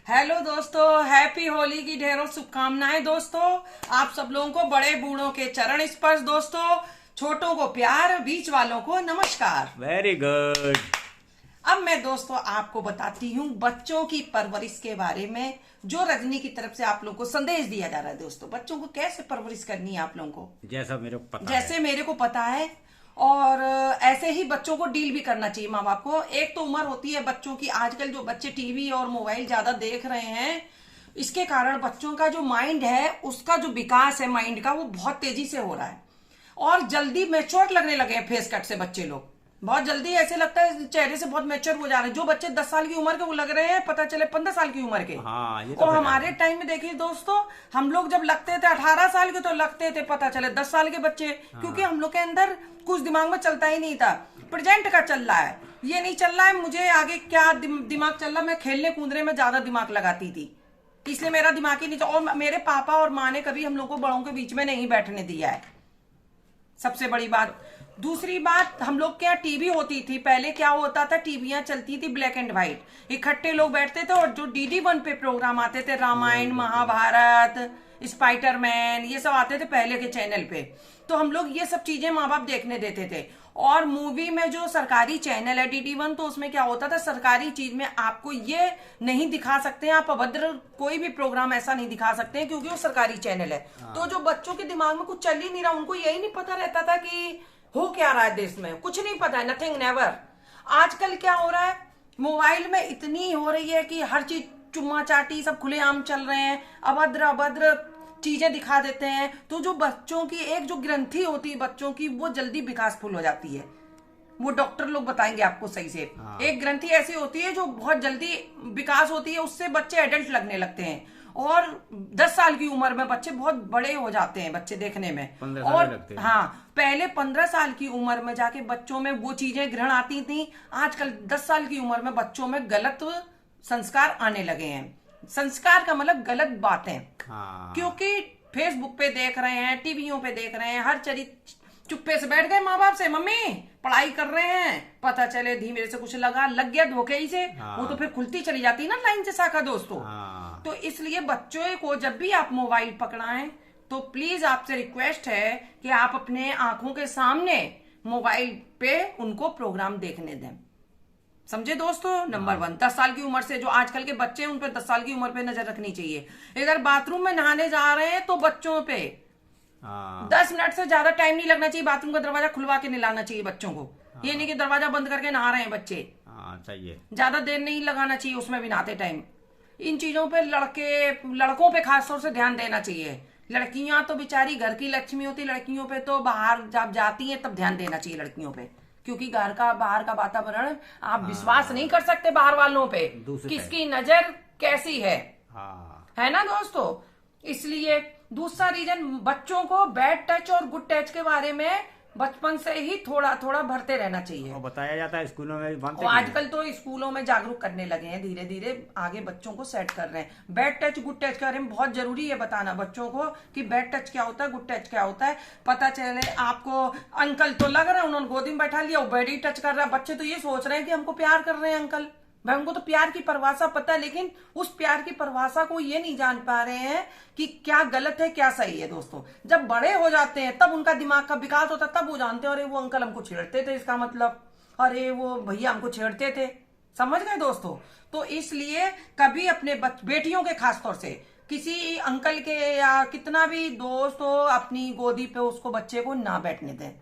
Hello दोस्तों, happy Holi की ढेरों शुभकामनाएं दोस्तों। आप सब लोगों को बड़े बूढ़ों के चरण स्पर्श दोस्तों, छोटों को प्यार, बीच वालों को नमस्कार। Very good. अब मैं दोस्तों आपको बताती हूँ बच्चों की परवरिश के बारे में, जो रजनी की तरफ से आप लोगों को संदेश दिया जा रहा है। दोस्तों, बच्चों को कैसे परवरिश करनी है आप लोगों को, जैसा मेरे को पता जैसे है। मेरे को पता है। और ऐसे ही बच्चों को डील भी करना चाहिए माँ बाप को। एक तो उम्र होती है बच्चों की, आजकल जो बच्चे टीवी और मोबाइल ज्यादा देख रहे हैं, इसके कारण बच्चों का जो माइंड है, उसका जो विकास है माइंड का, वो बहुत तेजी से हो रहा है और जल्दी मैच्योर लगने लगे हैं। फेस कट से बच्चे लोग बहुत जल्दी ऐसे लगता है चेहरे से बहुत मैच्योर हो जा रहे हैं। जो बच्चे 10 साल की उम्र के वो लग रहे हैं पता चले 15 साल की उम्र के। हाँ, ये तो और हमारे टाइम में देखिए दोस्तों, हम लोग जब लगते थे 18 साल के तो लगते थे पता चले 10 साल के बच्चे। क्योंकि हम लोग के अंदर कुछ दिमाग में चलता ही नहीं था, प्रेजेंट का चल रहा है। ये नहीं चल रहा है मुझे आगे क्या दिमाग चल रहा है। मैं खेलने कूदने में ज्यादा दिमाग लगाती थी, इसलिए मेरा दिमाग ही नहीं चल। और मेरे पापा और माँ ने कभी हम लोग को बड़ों के बीच में नहीं बैठने दिया है, सबसे बड़ी बात। दूसरी बात, हम लोग के यहाँ टीवी होती थी। पहले क्या होता था, टीवियां चलती थी ब्लैक एंड व्हाइट, इकट्ठे लोग बैठते थे और जो DD1 पे प्रोग्राम आते थे, रामायण, महाभारत, स्पाइडरमैन, ये सब आते थे पहले के चैनल पे। तो हम लोग ये सब चीजें माँ बाप देखने देते थे। और मूवी में जो सरकारी चैनल है DD1, तो उसमें क्या होता था, सरकारी चीज में आपको ये नहीं दिखा सकते हैं, आप अभद्र कोई भी प्रोग्राम ऐसा नहीं दिखा सकते हैं, क्योंकि वो सरकारी चैनल है। तो जो बच्चों के दिमाग में कुछ चल ही नहीं रहा, उनको यही नहीं पता रहता था कि हो क्या रहा है देश में, कुछ नहीं पता है, नथिंग नेवर। आजकल क्या हो रहा है, मोबाइल में इतनी हो रही है कि हर चीज चुम्मा चाटी सब खुलेआम चल रहे हैं, अभद्र अभद्र चीजें दिखा देते हैं। तो जो बच्चों की एक जो ग्रंथि होती है बच्चों की, वो जल्दी विकासफुल हो जाती है। वो डॉक्टर लोग बताएंगे आपको सही से। एक ग्रंथि ऐसी होती है जो बहुत जल्दी विकास होती है, उससे बच्चे एडल्ट लगने लगते हैं। और 10 साल की उम्र में बच्चे बहुत बड़े हो जाते हैं, बच्चे देखने में। 15 साल और लगते हैं। हाँ, पहले 15 साल की उम्र में जाके बच्चों में वो चीजें ग्रहण आती थी। आजकल 10 साल की उम्र में बच्चों में गलत संस्कार आने लगे हैं। संस्कार का मतलब गलत बातें। हाँ। क्योंकि फेसबुक पे देख रहे हैं, टीवियों पे देख रहे हैं, हर चरित्र चुप्पे से बैठ गए माँ बाप से, मम्मी पढ़ाई कर रहे हैं, पता चले धीमे से कुछ लग गया धोखे ही से। हाँ। वो तो फिर खुलती चली जाती ना लाइन से शाखा दोस्तों। हाँ। तो इसलिए बच्चों को जब भी आप मोबाइल पकड़ाएं तो प्लीज आपसे रिक्वेस्ट है कि आप अपने आंखों के सामने मोबाइल पे उनको प्रोग्राम देखने दें। समझे दोस्तों। नंबर 1, 10 साल की उम्र से जो आजकल के बच्चे हैं उन पर 10 साल की उम्र पे नजर रखनी चाहिए। इधर बाथरूम में नहाने जा रहे हैं तो बच्चों पे 10 मिनट से ज्यादा टाइम नहीं लगना चाहिए। बाथरूम का दरवाजा खुलवा के नहलाना चाहिए बच्चों को। ये नहीं कि दरवाजा बंद करके नहा रहे हैं बच्चे। चाहिए ज्यादा देर नहीं लगाना चाहिए उसमें भी नहाते टाइम। इन चीजों पे लड़कों पे खासतौर से ध्यान देना चाहिए। लड़कियां तो बेचारी घर की लक्ष्मी होती, लड़कियों पे तो बाहर जब जाती हैं तब ध्यान देना चाहिए लड़कियों पे। क्योंकि घर का बाहर का वातावरण आप विश्वास नहीं कर सकते बाहर वालों पे, किसकी नजर कैसी है ना दोस्तों। इसलिए दूसरा रीजन, बच्चों को बैड टच और गुड टच के बारे में बचपन से ही थोड़ा थोड़ा भरते रहना चाहिए। और बताया जाता है स्कूलों में भी। और आजकल तो स्कूलों में जागरूक करने लगे हैं, धीरे धीरे आगे बच्चों को सेट कर रहे हैं। बैड टच गुड टच के बारे में बहुत जरूरी है बताना बच्चों को कि बैड टच क्या होता है, गुड टच क्या होता है। पता चले आपको अंकल तो लग रहा है, उन्होंने गोदी में बैठा लिया, वो बैड ही टच कर रहा है। बच्चे तो ये सोच रहे हैं कि हमको प्यार कर रहे हैं अंकल। भाई उनको तो प्यार की परिभाषा पता है, लेकिन उस प्यार की परिभाषा को ये नहीं जान पा रहे हैं कि क्या गलत है क्या सही है दोस्तों। जब बड़े हो जाते हैं तब उनका दिमाग का विकास होता है, तब वो जानते हैं अरे वो अंकल हमको छेड़ते थे, इसका मतलब अरे वो भैया हमको छेड़ते थे। समझ गए दोस्तों। तो इसलिए कभी अपने बेटियों के खासतौर से किसी अंकल के या कितना भी दोस्त हो, अपनी गोदी पे उसको बच्चे को ना बैठने दें,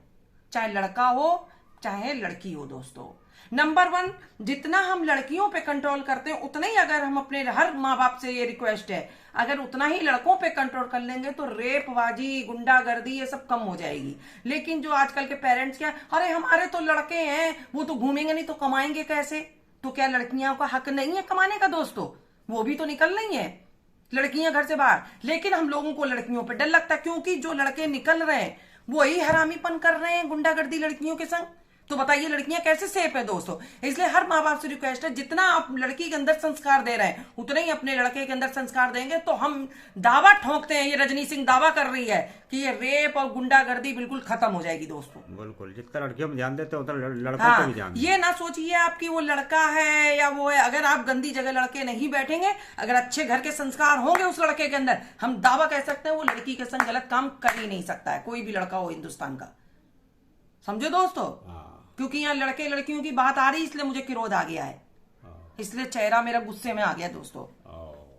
चाहे लड़का हो चाहे लड़की हो दोस्तों। नंबर 1, जितना हम लड़कियों पे कंट्रोल करते हैं उतना ही, अगर हम अपने हर माँ बाप से ये रिक्वेस्ट है, अगर उतना ही लड़कों पे कंट्रोल कर लेंगे तो रेपबाजी, गुंडागर्दी ये सब कम हो जाएगी। लेकिन जो आजकल के पेरेंट्स क्या, अरे हमारे तो लड़के हैं, वो तो घूमेंगे नहीं तो कमाएंगे कैसे। तो क्या लड़कियों का हक नहीं है कमाने का दोस्तों? वो भी तो निकल रही है लड़कियां घर से बाहर। लेकिन हम लोगों को लड़कियों पे डर लगता है, क्योंकि जो लड़के निकल रहे हैं वही हरामीपन कर रहे हैं गुंडागर्दी लड़कियों के संग। तो बताइए लड़कियां कैसे सेफ है दोस्तों। इसलिए हर माँ बाप से रिक्वेस्ट है, जितना आप लड़की के अंदर संस्कार दे रहे हैं उतना ही अपने लड़के के अंदर संस्कार देंगे। तो हम दावा ठोकते हैं, ये रजनी सिंह दावा कर रही है कि ये रेप और गुंडागर्दी बिल्कुल खत्म हो जाएगी दोस्तों। बिल्कुल, जितना लड़कियों में ध्यान देते उतना लड़कों हाँ, को भी ध्यान। ये ना सोचिए आपकी वो लड़का है या वो है। अगर आप गंदी जगह लड़के नहीं बैठेंगे, अगर अच्छे घर के संस्कार होंगे उस लड़के के अंदर, हम दावा कह सकते हैं वो लड़की के संग गलत काम कर ही नहीं सकता है, कोई भी लड़का हो हिंदुस्तान का। समझो दोस्तों, क्योंकि यहाँ लड़के लड़कियों की बात आ रही, इसलिए मुझे क्रोध आ गया है, इसलिए चेहरा मेरा गुस्से में आ गया दोस्तों।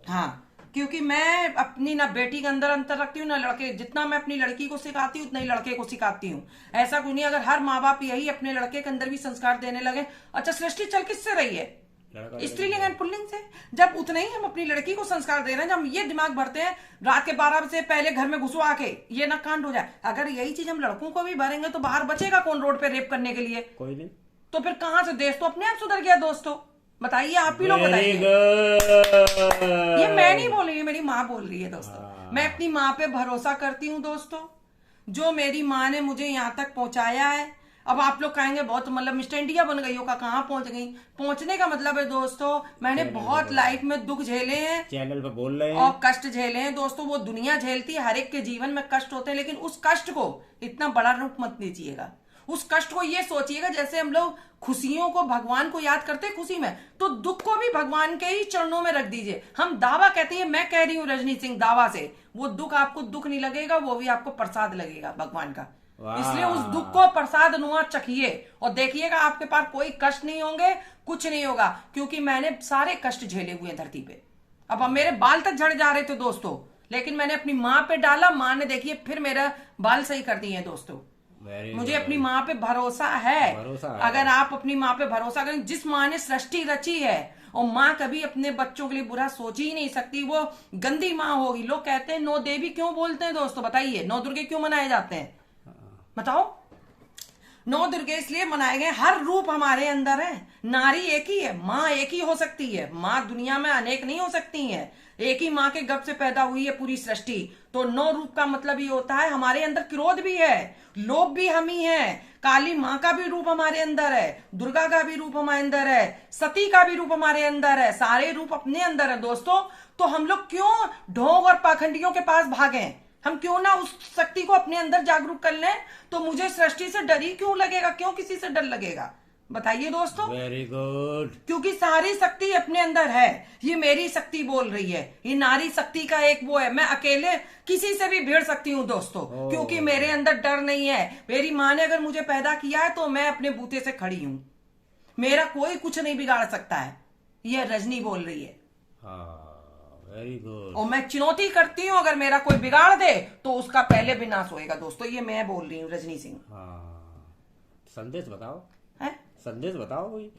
हाँ, क्योंकि मैं अपनी ना बेटी के अंदर अंतर रखती हूँ ना लड़के। जितना मैं अपनी लड़की को सिखाती हूँ उतना ही लड़के को सिखाती हूँ। ऐसा कुछ नहीं, अगर हर माँ बाप यही अपने लड़के के अंदर भी संस्कार देने लगे। अच्छा, सृष्टि चल किससे रही है? स्त्रीलिंग एंड पुल्लिंग से। जब उतना ही हम अपनी लड़की को संस्कार दे रहे हैं, जब हम ये दिमाग भरते हैं रात के 12 बजे से पहले घर में घुसवा के ये ना कांड हो जाए, अगर यही चीज हम लड़कों को भी भरेंगे तो बाहर बचेगा कौन रोड पे रेप करने के लिए? कोई नहीं। तो फिर कहां से देश तो अपने आप सुधर गया दोस्तों। बताइए, आप ही लोग बताइए। ये मैं नहीं बोल रही, मेरी माँ बोल रही है दोस्तों। मैं अपनी माँ पे भरोसा करती हूँ दोस्तों, जो मेरी माँ ने मुझे यहाँ तक पहुंचाया है। अब आप लोग कहेंगे बहुत मतलब मिस्टर इंडिया बन गई हो का, कहाँ पहुंच गई? पहुंचने का मतलब है दोस्तों, मैंने बहुत लाइफ में दुख झेले हैं, चैनल पे बोल रहे हैं, और कष्ट झेले हैं दोस्तों। वो दुनिया झेलती है, हर एक के जीवन में कष्ट होते हैं, लेकिन उस कष्ट को इतना बड़ा रूप मत दीजिएगा। उस कष्ट को ये सोचिएगा जैसे हम लोग खुशियों को भगवान को याद करते हैं खुशी में, तो दुख को भी भगवान के ही चरणों में रख दीजिए। हम दावा कहते हैं, मैं कह रही हूँ रजनी सिंह दावा से, वो दुख आपको दुख नहीं लगेगा, वो भी आपको प्रसाद लगेगा भगवान का। इसलिए उस दुख को प्रसाद नुआ चखिए और देखिएगा आपके पास कोई कष्ट नहीं होंगे, कुछ नहीं होगा। क्योंकि मैंने सारे कष्ट झेले हुए हैं धरती पे। अब मेरे बाल तक झड़ जा रहे थे दोस्तों, लेकिन मैंने अपनी माँ पे डाला, माँ ने देखिए फिर मेरा बाल सही कर दिए हैं दोस्तों। मुझे अपनी माँ पे भरोसा है। अगर आप अपनी माँ पे भरोसा करें, जिस माँ ने सृष्टि रची है, और माँ कभी अपने बच्चों के लिए बुरा सोच ही नहीं सकती, वो गंदी माँ होगी। लोग कहते हैं नौ देवी क्यों बोलते हैं दोस्तों? बताइए, नौ दुर्गे क्यों मनाए जाते हैं? बताओ। नौ दुर्गे इसलिए मनाए गए, हर रूप हमारे अंदर है। नारी एक ही है, माँ एक ही हो सकती है। माँ दुनिया में अनेक नहीं हो सकती है, एक ही माँ के गर्भ से पैदा हुई है पूरी सृष्टि। तो 9 रूप का मतलब ये होता है हमारे अंदर क्रोध भी है, लोभ भी हम ही है, काली माँ का भी रूप हमारे अंदर है, दुर्गा का भी रूप हमारे अंदर है, सती का भी रूप हमारे अंदर है, सारे रूप अपने अंदर है दोस्तों। तो हम लोग क्यों ढोंग और पाखंडियों के पास भागे? हम क्यों ना उस शक्ति को अपने अंदर जागरूक कर लें? तो मुझे सृष्टि से डर ही क्यों लगेगा? क्यों किसी से डर लगेगा? बताइए दोस्तों। Very good. क्योंकि सारी शक्ति अपने अंदर है। ये मेरी शक्ति बोल रही है, ये नारी शक्ति का एक वो है। मैं अकेले किसी से भी भिड़ सकती हूँ दोस्तों, क्योंकि मेरे अंदर डर नहीं है। मेरी माँ ने अगर मुझे पैदा किया है तो मैं अपने बूते से खड़ी हूँ, मेरा कोई कुछ नहीं बिगाड़ सकता है। यह रजनी बोल रही है। Very good. और मैं चुनौती करती हूँ, अगर मेरा कोई बिगाड़ दे तो उसका पहले विनाश होएगा दोस्तों। ये मैं बोल रही हूँ रजनी सिंह। संदेश बताओ है? संदेश बताओ कोई।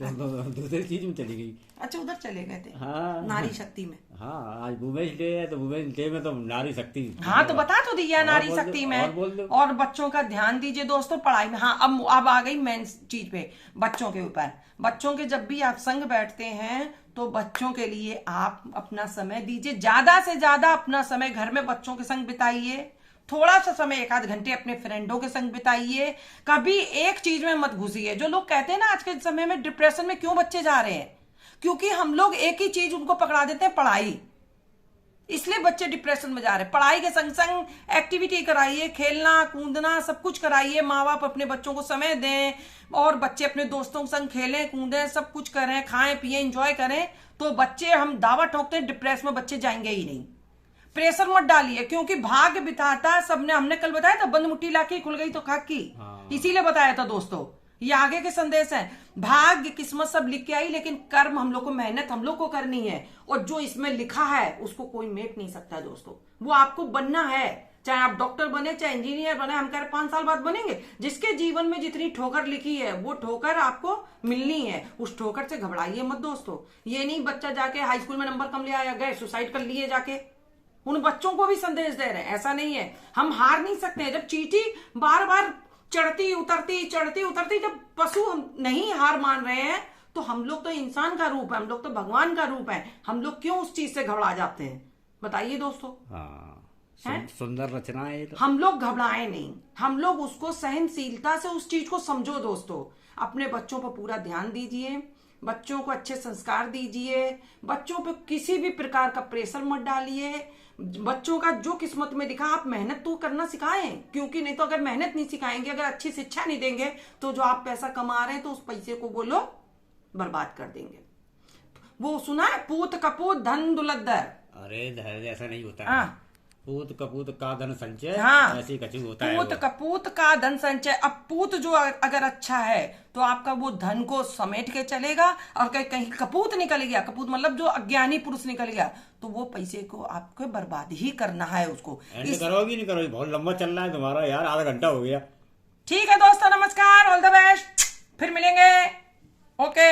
दूसरी चीज में चली गई। अच्छा, उधर चले गए थे। हाँ, नारी शक्ति में। हाँ, आज वुमेन्स डे है तो वुमेन्स डे में तो नारी शक्ति। हाँ, तो बता तो दिया नारी शक्ति में। और बच्चों का ध्यान दीजिए दोस्तों पढ़ाई में। हाँ, अब आ गई मेन चीज पे, बच्चों के ऊपर। बच्चों के जब भी आप संग बैठते हैं तो बच्चों के लिए आप अपना समय दीजिए, ज्यादा से ज्यादा अपना समय घर में बच्चों के संग बिताइए। थोड़ा सा समय 1 आध घंटे अपने फ्रेंडों के संग बिताइए। कभी एक चीज में मत घुसिए। जो लोग कहते हैं ना आज के समय में डिप्रेशन में क्यों बच्चे जा रहे हैं, क्योंकि हम लोग एक ही चीज उनको पकड़ा देते हैं, पढ़ाई। इसलिए बच्चे डिप्रेशन में जा रहे हैं। पढ़ाई के संग संग एक्टिविटी कराइए, खेलना कूदना सब कुछ कराइए। माँ बाप अपने बच्चों को समय दें और बच्चे अपने दोस्तों के संग खेलें कूदें, सब कुछ करें, खाएं पिए एंजॉय करें। तो बच्चे, हम दावा ठोकते हैं डिप्रेशन में बच्चे जाएंगे ही नहीं। प्रेशर मत डालिए, क्योंकि भाग्य बिताता सबने, हमने कल बताया था, बंद मुट्ठी लाके खुल गई तो खाकी। इसीलिए बताया था दोस्तों, ये आगे के संदेश हैं। भाग्य किस्मत सब लिख के आई, लेकिन कर्म हम लोग को, मेहनत हम लोग को करनी है। और जो इसमें लिखा है उसको कोई मेट नहीं सकता दोस्तों। वो आपको बनना है, चाहे आप डॉक्टर बने चाहे इंजीनियर बने। हम कह रहे 5 साल बाद बनेंगे। जिसके जीवन में जितनी ठोकर लिखी है वो ठोकर आपको मिलनी है। उस ठोकर से घबराइए मत दोस्तों। ये नहीं बच्चा जाके हाई स्कूल में नंबर कम ले आया, गए सुसाइड कर लिए जाके। उन बच्चों को भी संदेश दे रहे हैं, ऐसा नहीं है। हम हार नहीं सकते। जब चींटी बार बार चढ़ती उतरती, जब पशु नहीं हार मान रहे हैं, तो हम लोग तो इंसान का रूप है, हम लोग तो भगवान का रूप है। हम लोग क्यों उस चीज से घबरा जाते हैं? बताइए दोस्तों। सुंदर रचना है ये तो। हम लोग घबराए नहीं, हम लोग उसको सहनशीलता से उस चीज को समझो दोस्तों। अपने बच्चों पर पूरा ध्यान दीजिए, बच्चों को अच्छे संस्कार दीजिए, बच्चों पे किसी भी प्रकार का प्रेशर मत डालिए। बच्चों का जो किस्मत में दिखा आप मेहनत तो करना सिखाएं, क्योंकि नहीं तो अगर मेहनत नहीं सिखाएंगे, अगर अच्छी शिक्षा नहीं देंगे, तो जो आप पैसा कमा रहे हैं तो उस पैसे को वो लोग बर्बाद कर देंगे। वो सुना है, पूत कपूत धन दुलद्दर। अरे धैर्य ऐसा नहीं होता है। हाँ। पूत कपूत का धन संचय, हाँ। ऐसे ही कछु होता है पूत वो। कपूत का धन संचय। अब पूत जो अगर अच्छा है तो आपका वो धन को समेट के चलेगा, और कहीं कपूत निकल गया, कपूत मतलब जो अज्ञानी पुरुष निकल गया, तो वो पैसे को आपको बर्बाद ही करना है उसको। एंड करोगी नहीं करोगी, बहुत लंबा चल रहा है तुम्हारा यार, आधा घंटा हो गया। ठीक है दोस्तों, नमस्कार, ऑल द बेस्ट, फिर मिलेंगे। ओके।